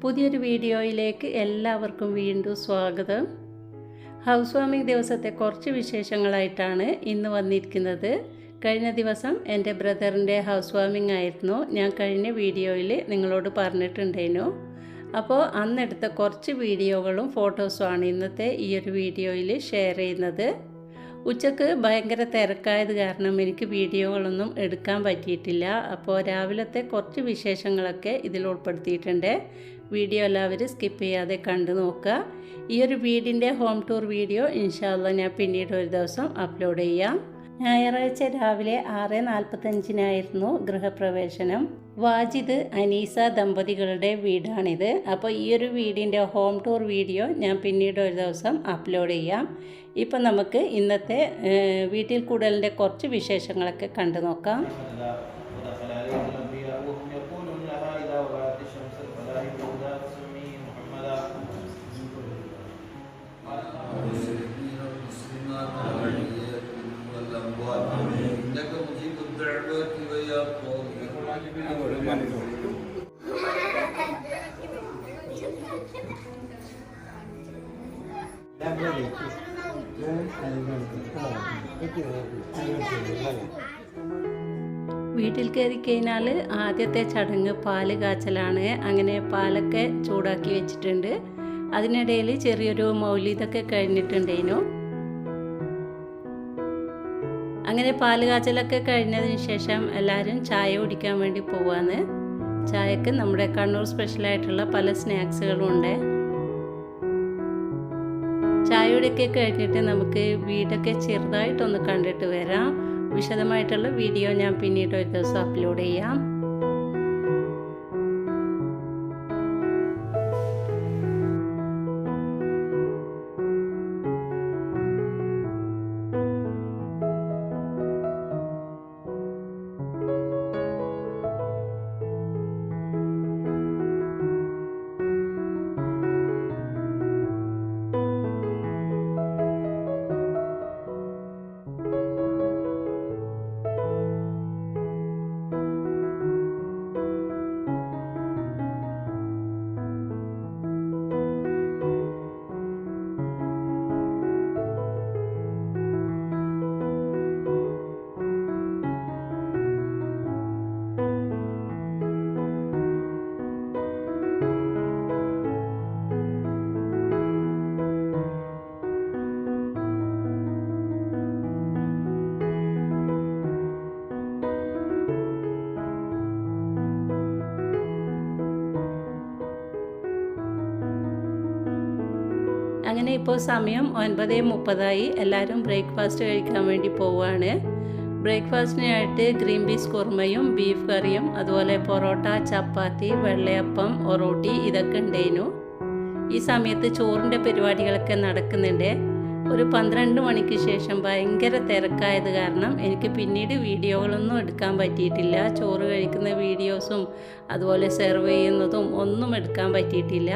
പുതിയൊരു വീഡിയോയിലേക്ക് എല്ലാവർക്കും വീണ്ടും സ്വാഗതം. ഹൗസ് വാമിംഗ് ദിവസത്തെ കുറച്ച് വിശേഷങ്ങളായിട്ടാണ് ഇന്ന് വന്നിരിക്കുന്നത്. കഴിഞ്ഞ ദിവസം എൻ്റെ ബ്രദറിൻ്റെ ഹൗസ് വാമിംഗ് ആയിരുന്നു. ഞാൻ കഴിഞ്ഞ വീഡിയോയിൽ നിങ്ങളോട് പറഞ്ഞിട്ടുണ്ടായിരുന്നു. അപ്പോൾ അന്നെടുത്ത കുറച്ച് വീഡിയോകളും ഫോട്ടോസുമാണ് ഇന്നത്തെ ഈ ഒരു വീഡിയോയിൽ ഷെയർ ചെയ്യുന്നത്. ഉച്ചക്ക് ഭയങ്കര തിരക്കായത് കാരണം എനിക്ക് വീഡിയോകളൊന്നും എടുക്കാൻ പറ്റിയിട്ടില്ല. അപ്പോൾ രാവിലത്തെ കുറച്ച് വിശേഷങ്ങളൊക്കെ ഇതിൽ ഉൾപ്പെടുത്തിയിട്ടുണ്ട്. വീഡിയോ എല്ലാവരും സ്കിപ്പ് ചെയ്യാതെ കണ്ടു നോക്കുക. ഈ ഒരു വീടിൻ്റെ ഹോം ടൂർ വീഡിയോ ഇൻഷാ അല്ലാഹ് ഞാൻ പിന്നീട് ഒരു ദിവസം അപ്ലോഡ് ചെയ്യാം. ഞായറാഴ്ച രാവിലെ 6:45 ഗൃഹപ്രവേശനം. വാജിദ് അനീസ ദമ്പതികളുടെ വീടാണിത്. അപ്പോൾ ഈ ഒരു വീടിൻ്റെ ഹോം ടൂർ വീഡിയോ ഞാൻ പിന്നീട് ഒരു ദിവസം അപ്ലോഡ് ചെയ്യാം. ഇപ്പം നമുക്ക് ഇന്നത്തെ വീട്ടിൽ കൂടലിൻ്റെ കുറച്ച് വിശേഷങ്ങളൊക്കെ കണ്ടു നോക്കാം. വീട്ടിൽ കയറി കഴിഞ്ഞാൽ ആദ്യത്തെ ചടങ്ങ് പാല് കാച്ചലാണ്. അങ്ങനെ പാലൊക്കെ ചൂടാക്കി വെച്ചിട്ടുണ്ട്. അതിനിടയിൽ ചെറിയൊരു മൗലിദൊക്കെ കഴിഞ്ഞിട്ടുണ്ടേനു. അങ്ങനെ പാല് കാച്ചലൊക്കെ കഴിഞ്ഞതിന് ശേഷം എല്ലാവരും ചായ കുടിക്കാൻ വേണ്ടി പോവാണ്. ചായക്ക് നമ്മുടെ കണ്ണൂർ സ്പെഷ്യലായിട്ടുള്ള പല സ്നാക്സുകളും ഉണ്ട്. ചായയുടെയൊക്കെ കഴിഞ്ഞിട്ട് നമുക്ക് വീടൊക്കെ ചെറുതായിട്ടൊന്ന് കണ്ടിട്ട് വരാം. വിശദമായിട്ടുള്ള വീഡിയോ ഞാൻ പിന്നീട് ഒരു ദിവസം അപ്ലോഡ് ചെയ്യാം. അങ്ങനെ ഇപ്പോൾ സമയം 9:30. എല്ലാവരും ബ്രേക്ക്ഫാസ്റ്റ് കഴിക്കാൻ വേണ്ടി പോവുകയാണ്. ബ്രേക്ക്ഫാസ്റ്റിനായിട്ട് ഗ്രീൻ പീസ് കുറുമയും ബീഫ് കറിയും അതുപോലെ പൊറോട്ട, ചപ്പാത്തി, വെള്ളയപ്പം, ഒറോട്ടി ഇതൊക്കെ ഉണ്ടായിരുന്നു. ഈ സമയത്ത് ചോറിൻ്റെ പരിപാടികളൊക്കെ നടക്കുന്നുണ്ട്. ഒരു 12 മണിക്ക് ശേഷം ഭയങ്കര തിരക്കായത് കാരണം എനിക്ക് പിന്നീട് വീഡിയോകളൊന്നും എടുക്കാൻ പറ്റിയിട്ടില്ല. ചോറ് കഴിക്കുന്ന വീഡിയോസും അതുപോലെ സെർവ് ചെയ്യുന്നതും ഒന്നും എടുക്കാൻ പറ്റിയിട്ടില്ല.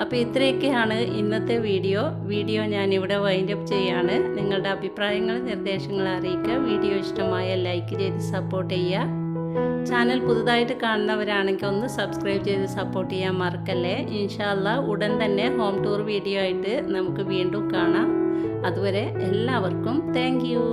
അപ്പോൾ ഇത്രയൊക്കെയാണ് ഇന്നത്തെ വീഡിയോ ഞാനിവിടെ വൈൻഡപ്പ് ചെയ്യാണ്. നിങ്ങളുടെ അഭിപ്രായങ്ങൾ, നിർദ്ദേശങ്ങൾ അറിയിക്കുക. വീഡിയോ ഇഷ്ടമായ ലൈക്ക് ചെയ്ത് സപ്പോർട്ട് ചെയ്യുക. ചാനൽ പുതുതായിട്ട് കാണുന്നവരാണെങ്കിൽ ഒന്ന് സബ്സ്ക്രൈബ് ചെയ്ത് സപ്പോർട്ട് ചെയ്യാൻ മറക്കല്ലേ. ഇൻഷാ അല്ലാഹ് ഉടൻ തന്നെ ഹോം ടൂർ വീഡിയോ ആയിട്ട് നമുക്ക് വീണ്ടും കാണാം. അതുവരെ എല്ലാവർക്കും താങ്ക് യു.